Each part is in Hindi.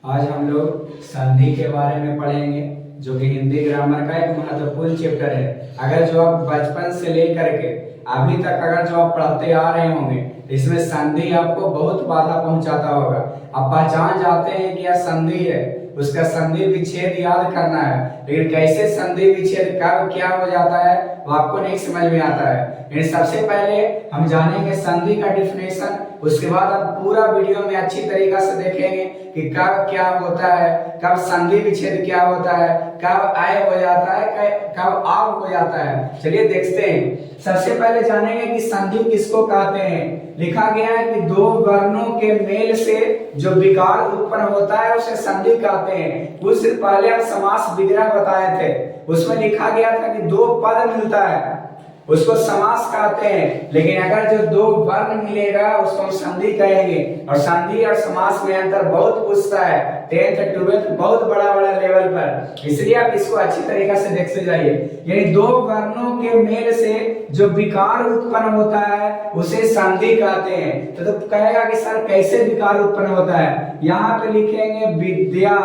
आज हम लोग संधि के बारे में पढ़ेंगे, जो कि हिंदी ग्रामर का एक महत्वपूर्ण चैप्टर है। अगर जो आप बचपन से लेकर के अभी तक अगर जो आप पढ़ते आ रहे होंगे, इसमें संधि आपको बहुत बाधा पहुंचाता होगा। आप पहचान जाते हैं कि यह संधि है, उसका संधि विच्छेद याद करना है, लेकिन कैसे संधि विच्छेद कब क्या हो जाता है वो आपको नहीं समझ में आता है। लेकिन सबसे पहले हम जानेंगे संधि का डिफिनेशन, उसके बाद हम पूरा वीडियो में अच्छी तरीका से देखेंगे कि कब क्या होता है, कब संधि विच्छेद क्या होता है, कब आय हो जाता है, कब आव हो जाता है। चलिए देखते हैं। सबसे पहले जानेंगे कि संधि किसको कहते हैं। लिखा गया है कि दो वर्णों के मेल से जो विकार उत्पन्न होता है उसे संधि कहते हैं। कुछ दिन पहले हम समास विग्रह बताए थे, उसमें लिखा गया था कि दो पद मिलता है उसको समास कहते हैं, लेकिन अगर जो दो वर्ण मिलेगा उसको हम संधि कहेंगे। और संधि और समास में अंतर बहुत पूछता है 10th 12th बहुत बड़ा बड़ा लेवल पर, इसलिए आप इसको अच्छी तरीके से देखते जाइए। यानी दो वर्णों के मेल से जो विकार उत्पन्न होता है उसे संधि कहते हैं। तो कहेगा कि सर कैसे विकार उत्पन्न होता है। यहाँ पे लिखेंगे विद्या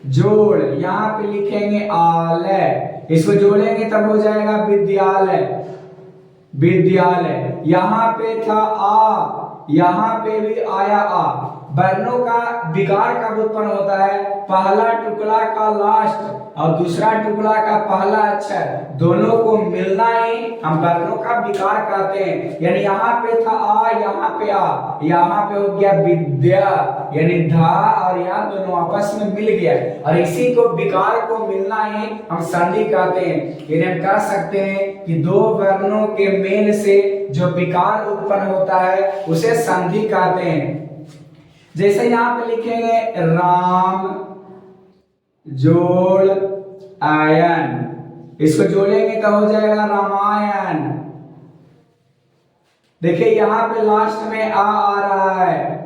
जोड़, यहाँ पे लिखेंगे आलय, इसको जोड़ेंगे तब हो जाएगा विद्यालय। विद्यालय यहाँ पे था आ, यहाँ पे भी आया आ। वर्णों का विकार कब उत्पन्न होता है, पहला टुकड़ा का लास्ट और दूसरा टुकड़ा का पहला अक्षर दोनों को मिलना ही हम वर्णों का विकार कहते हैं। यानी यहाँ पे था आ, यहाँ पे आ, यहाँ पे हो गया विद्या, यानी धा और या दोनों आपस में मिल गया और इसी को विकार को मिलना ही हम संधि कहते हैं। यानी हम कह सकते हैं कि दो वर्णों के मेल से जो विकार उत्पन्न होता है उसे संधि कहते हैं। जैसे यहाँ पे लिखेंगे राम जोड़ आयन, इसको जोड़ेंगे तो हो जाएगा रामायण। देखिए यहाँ पे लास्ट में आ रहा है,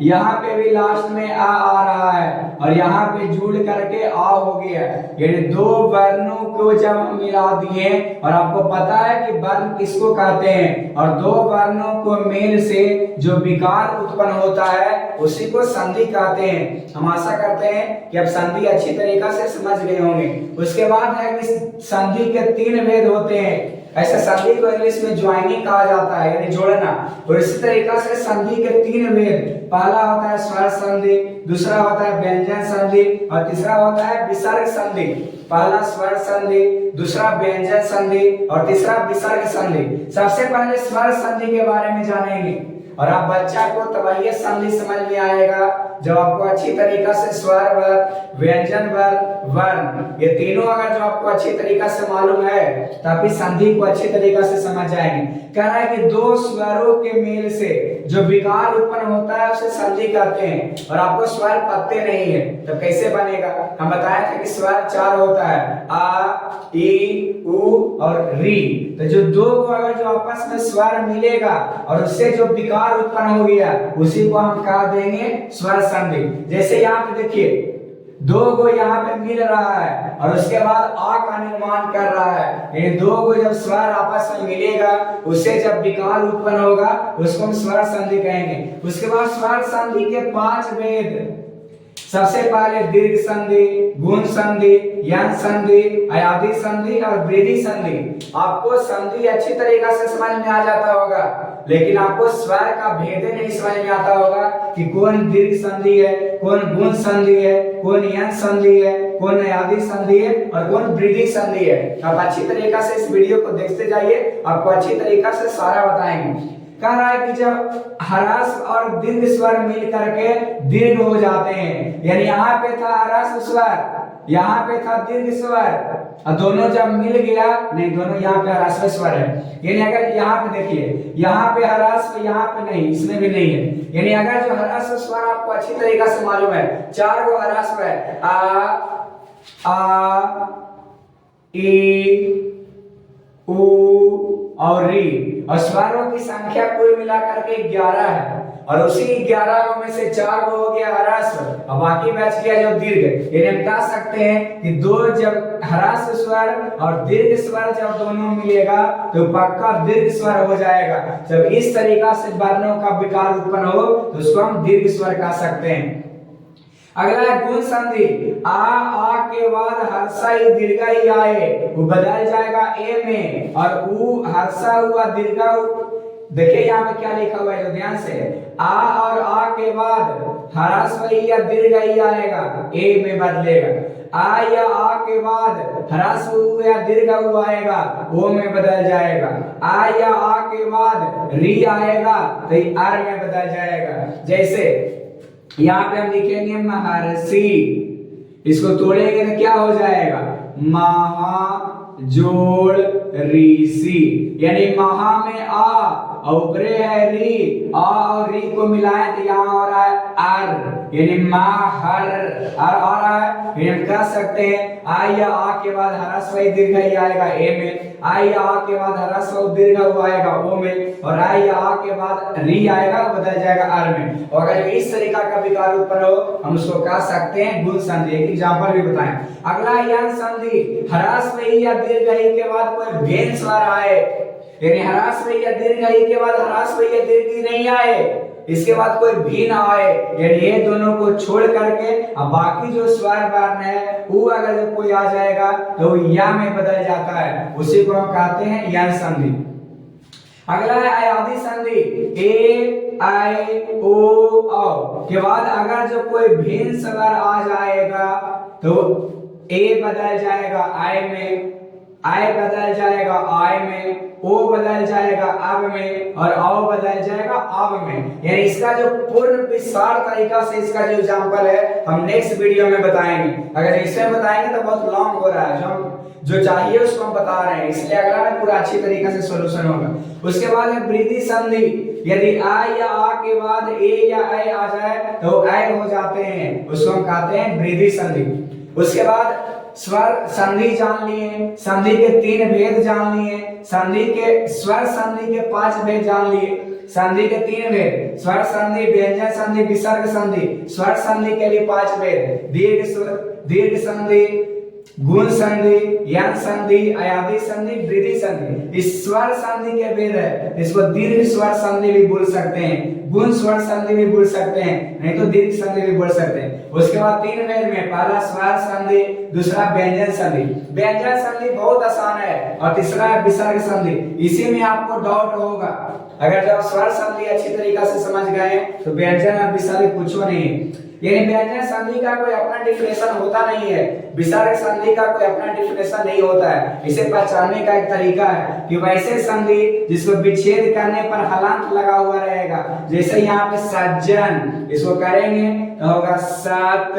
यहाँ पे भी लास्ट में आ रहा है और यहाँ पे जुड़ करके आ हो गया। यानी दो वर्णों को जब हम मिला दिए, और आपको पता है कि वर्ण किसको कहते हैं, और दो वर्णों को मेल से जो विकार उत्पन्न होता है उसी को संधि कहते हैं। हम आशा करते हैं कि अब संधि अच्छी तरीका से समझ गए होंगे। उसके बाद है कि संधि के 3 भेद होते हैं। ऐसे संधि को इंग्लिश में ज्वाइनिंग कहा जाता है, यानी जोड़ना। और इसी तरीका से संधि के 3 भेद, पहला होता है स्वर संधि, दूसरा होता है व्यंजन संधि और तीसरा होता है विसर्ग संधि। पहला स्वर संधि, दूसरा व्यंजन संधि और तीसरा विसर्ग संधि। सबसे पहले स्वर संधि के बारे में जानेंगे, और आप बच्चा को तब ये संधि समझ में आएगा जब आपको अच्छी तरीका से स्वर वर्ग, व्यंजन वर्ग, वर्ण, ये तीनों अगर जो आपको अच्छी तरीका से मालूम है तभी संधि को अच्छी तरीका से समझ जाएंगे। कह रहा है कि दो स्वरों के मेल से जो विकार उत्पन्न होता है उसे संधि कहते हैं। और आपको स्वर पत्ते नहीं है तो कैसे बनेगा, हम बताए थे कि स्वर 4 होता है, आ, ई, उ और री। तो जो दो को अगर जो आपस में स्वर मिलेगा और उससे जो विकार उत्पन्न हो गया उसी को हम कह देंगे स्वर संधि। जैसे यहाँ पे देखिए दो को यहाँ पे मिल रहा है और उसके बाद आ का निर्माण कर रहा है। ये दो को जब स्वर आपस में मिलेगा उससे जब विकार उत्पन्न होगा उसको हम स्वर संधि कहेंगे। उसके बाद स्वर संधि के 5 भेद। सबसे पहले दीर्घ संधि, गुण संधि, यंग संधि, अयादी संधि और वृद्धि संधि। आपको संधि अच्छी तरीका से समझ में आ जाता होगा, लेकिन आपको स्वर का भेद नहीं समझ में आता होगा कि कौन दीर्घ संधि है, कौन गुण संधि है, कौन यंग संधि है, कौन अयादी संधि है और कौन वृद्धि संधि है। आप अच्छी तरीका से इस वीडियो को देखते जाइए, आपको अच्छी तरीका से सारा बताएंगे। कह रहा है कि जब ह्रस्व और दीर्घ स्वर मिल करके दीर्घ हो जाते हैं, यानी यहाँ पे था ह्रस्व स्वर, यहाँ पे था दीर्घ स्वर, और दोनों जब मिल गया, नहीं दोनों यहाँ पे ह्रस्व स्वर है। यानी अगर यहाँ पे देखिए, यहाँ पे ह्रस्व, यहाँ पे नहीं, इसमें भी नहीं है। यानी अगर जो ह्रस्व स्वर आपको अच्छी तरीका से मालूम है, 4 गो ह्रस्व है, आ, ई, उ और री, और स्वरों की संख्या कुल मिलाकर के 11 है, और उसी 11 में से 4 हो गया ह्रस्व और बाकी बच गया जो दीर्घ। यानी हम कह सकते हैं कि दो जब ह्रस्व स्वर और दीर्घ स्वर जब दोनों मिलेगा तो पक्का दीर्घ स्वर हो जाएगा। जब इस तरीका से वर्णों का विकार उत्पन्न हो तो उसको हम दीर्घ स्वर कह सकते हैं। अगला है गुण संधि। आ के बाद हर्षा ई दीर्घ ई आए, वो बदल जाएगा ए में, और ऊ हर्षा हुआ दीर्घ। देखिए यहाँ पे क्या लिखा हुआ है, तो ध्यान से, आ और आ के बाद ह्रस्व ई या दीर्घ ई आएगा, ए में बदलेगा। आ या आ के बाद ह्रस्व ऊ या दीर्घ ऊ आएगा, ओ में बदल जाएगा। आ या आ के बाद री आएगा तो ये आर में बदल जाएगा। जैसे यहाँ पे हम लिखेंगे महर्षि, इसको तोड़ेंगे तो क्या हो जाएगा, महा जोड़ ऋषि, यानी महा में आ और ऊपरे है री, आ और री को मिलाएं तो यहाँ हो रहा है आर, यानी माहर आ रहा है। फिर हम कह सकते हैं आ या आ के बाद ह्रस्व दीर्घ ई आएगा ए में, आ या आ के बाद ह्रस्व दीर्घ ऊ आएगा ओ में, और आ या आ के बाद री आएगा बदल जाएगा आर में। और अगर इस तरीका का विकार उत्पन्न हो हम उसको कह सकते हैं गुण संधि। एक एग्जांपल भी बताएं। अगला यन संधि, ह्रस्व ई या दीर्घ ई के बाद कोई भेद स्वर आए, यानी ह्रस्व या दीर्घ ई के बाद ह्रस्व या दीर्घ ई नहीं आए, इसके बाद कोई भी ना आए, यानी ये दोनों को छोड़ करके अब बाकी जो स्वर वर्ण है वो अगर जब कोई आ जाएगा तो या में बदल जाता है, उसी को हम कहते हैं यन संधि। अगला है अयादी संधि। ए आई ओ औ के बाद अगर जो कोई भिन्न स्वर आ जाएगा तो ए बदल जाएगा आई में, आई बदल जाएगा आय में, ओ बदल जाएगा अब में, और औ बदल जाएगा अब में। यानी इसका जो पूर्ण विस्तार तरीका से इसका जो एग्जांपल है हम नेक्स्ट वीडियो में बताएंगे। अगर इसमें बताएंगे तो बहुत लॉन्ग हो रहा है, जो चाहिए उसको हम बता रहे हैं, इसलिए अगला में पूरा अच्छी तरीके से सॉल्यूशन होगा। उसके बाद है वृद्धि संधि। यदि आ या आ के बाद ए या ऐ आ जाए तो ऐ हो जाते हैं, उसको हम कहते हैं वृद्धि संधि। उसके बाद स्वर संधि जान लिए, संधि के 3 भेद जान लिए, संधि के स्वर संधि के 5 भेद जान लिए। संधि के 3 भेद, स्वर संधि, व्यंजन संधि, विसर्ग संधि। स्वर संधि के लिए 5 भेद, दीर्घ संधि, गुण संधि, यन संधि, अयादी संधि, वृद्धि संधि। इस स्वर संधि के भेद है, इसको दीर्घ स्वर संधि भी बोल सकते हैं, गुण स्वर संधि भी बोल सकते हैं, नहीं तो दीर्घ संधि भी बोल सकते हैं। उसके बाद 3 भेद में पहला स्वर संधि, दूसरा व्यंजन संधि। व्यंजन संधि बहुत आसान है, और तीसरा है विसर्ग संधि। इसी में आपको डाउट होगा, अगर जब स्वर संधि अच्छी तरीके से समझ गए तो व्यंजन और विसर्ग कुछ नहीं है। यानी व्यंजन संधि का कोई अपना डिफिनेशन होता नहीं है, विसर्ग संधि का कोई अपना डिफिनेशन नहीं होता है। इसे पहचानने का एक तरीका है कि वैसे संधि जिसको विच्छेद करने पर हलांत लगा हुआ रहेगा, जैसे यहाँ पे सज्जन, इसको करेंगे तो होगा सत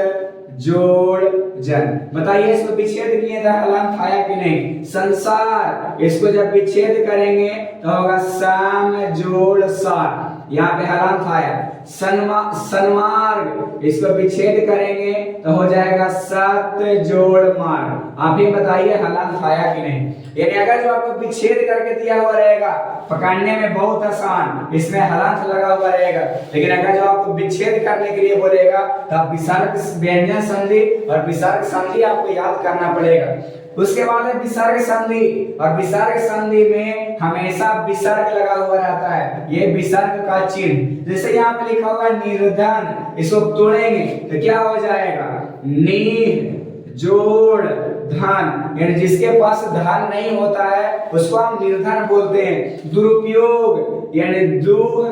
जोड़ जन। बताइए इसको विच्छेद किए था हलांत आया कि नहीं। संसार, इसको जब विच्छेद करेंगे तो होगा सम जोड़ सार, यहाँ पे हलांत आया। सन्मार्ग, इसको विच्छेद करेंगे तो हो जाएगा सत जोड़ मार्ग। आप ही बताइए हलांत आया कि नहीं। यानी अगर जो आपको विच्छेद करके दिया हुआ रहेगा पकड़ने में बहुत आसान, इसमें हलांत लगा हुआ रहेगा, लेकिन अगर जो आपको विच्छेद करने के लिए बोलेगा तो आप विसर्ग, व्यंजन संधि और विसर्ग संधि आपको याद करना पड़ेगा। उसके बाद है विसर्ग संधि, और विसर्ग संधि में हमेशा विसर्ग लगा हुआ रहता है, ये विसर्ग का चिन्ह। जैसे यहाँ पे लिखा हुआ निर्धन, इसको तोड़ेंगे तो क्या हो जाएगा, नी जोड़ धन, यानी जिसके पास धन नहीं होता है उसको हम निर्धन बोलते हैं। दुरुपयोग, यानी दुह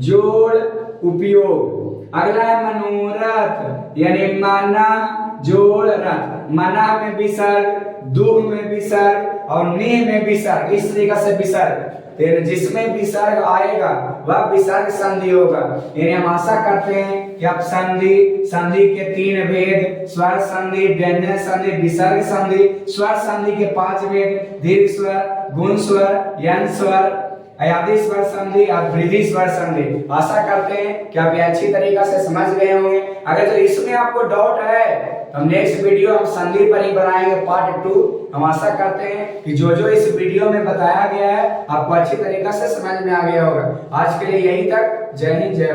जोड़ उपयोग। अगला है मनोरथ, यानी मना जोड़ रथ। मना में विसर्ग, दुह में विसर्ग और नेह में विसर्ग, इस तरीके से विसर्ग। जिसमें विसर्ग आएगा वह विसर्ग संधि होगा। यानी हम आशा करते हैं कि आप संधि के 3 भेद, स्वर संधि, व्यंजन संधि, विसर्ग संधि, स्वर संधि के 5 भेद, दीर्घ स्वर, गुण स्वर, यन स्वर, अयादी स्वर संधि और वृद्धि स्वर संधि। आशा करते हैं कि आप ये अच्छी तरीके से समझ गए होंगे। अगर जो इसमें आपको डाउट है हम नेक्स्ट वीडियो हम संधि पर ही बनाएंगे पार्ट 2। हम आशा करते हैं कि जो इस वीडियो में बताया गया है आपको अच्छी तरीके से समझ में आ गया होगा। आज के लिए यही तक। जय हिंद, जय